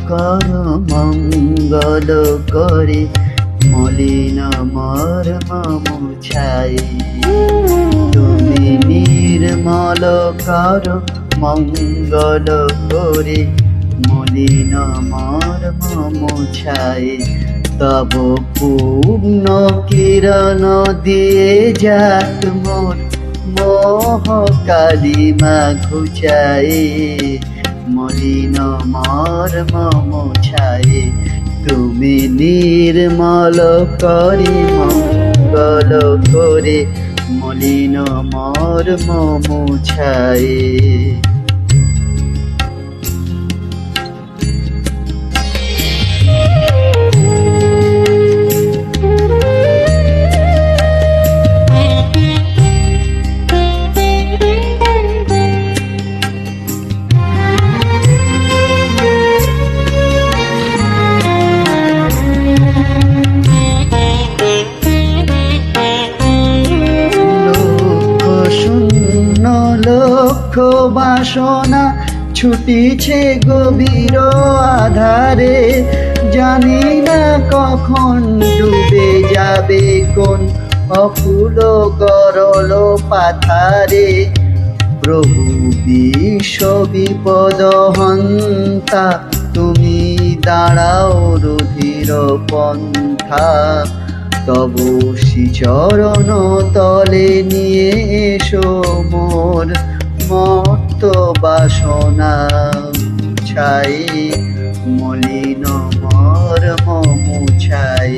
কর মঙ্গল করে মলিন মর্ম মুছাই। তুমি নির্মল কর মঙ্গল করে মলিন মর্ম মুছাই। তব পূর্ণ কিরণ দিয়ে যাক মোর মোহ কালিমা ঘুচাই। মলিন মর্ম মুছাই। তুমি নির্মল করি মঙ্গল করে মলিন মর্ম মুছাই। লক্ষ বাসনা ছুটিছে গভীর আধারে, জানি না কখন ডুবে যাবে কোন অকুল গরল পাথারে। প্রভু বিশ্ব বিপদ হন্তা, তুমি দাঁড়াও রুধির পন্থা। তব শ্রীচরণ তলে নিয়ে এসো মোর মত্ত বাসনা ছাই। মলিন মর্ম মুছাই।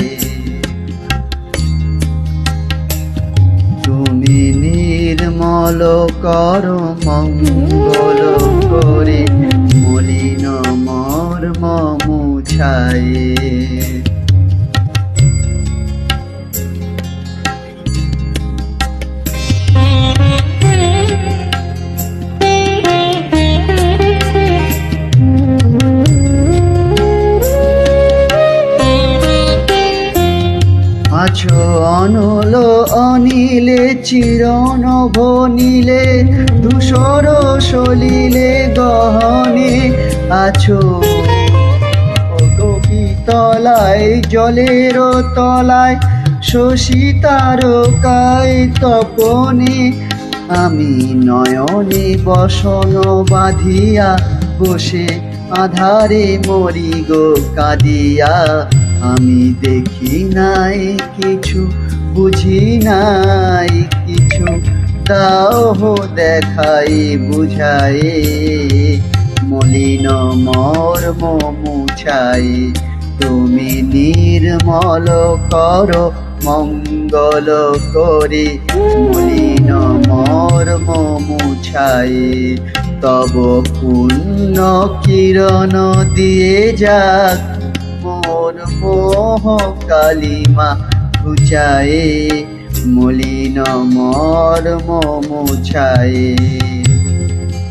তুমি নির্মল কর মঙ্গল করে মলিন মর্ম মুছাই। আছো অনল অনিলে চিরনভ নীলে, ধূসর সলিলে গহনে। আছো তলায় জলের তলায় শশী তারকায় তপনে। আমি নয়নে বসন বাঁধিয়া বসে আধারে মরি গো কাঁদিয়া। আমি দেখি নাই কিছু, বুঝি নাই কিছু, দাও দেখাই বুঝাই। মলিন মর্ম মুছাই। তুমি নির্মল কর মঙ্গল করে মলিন মর্ম মুছাই। তব পুণ্য কিরণ দিয়ে যাক মোর মোহ কালিমা ঘুচাই। মলিন মর্ম মুছাই।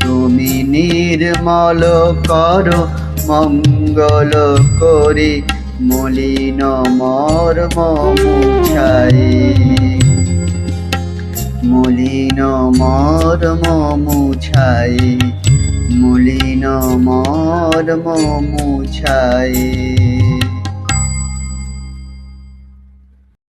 তুমি নির্মল কর মঙ্গল করে মলিন মর্ম মুছাই। মলিন মর্ম মুছাই। মলিন মর্ম মুছাই।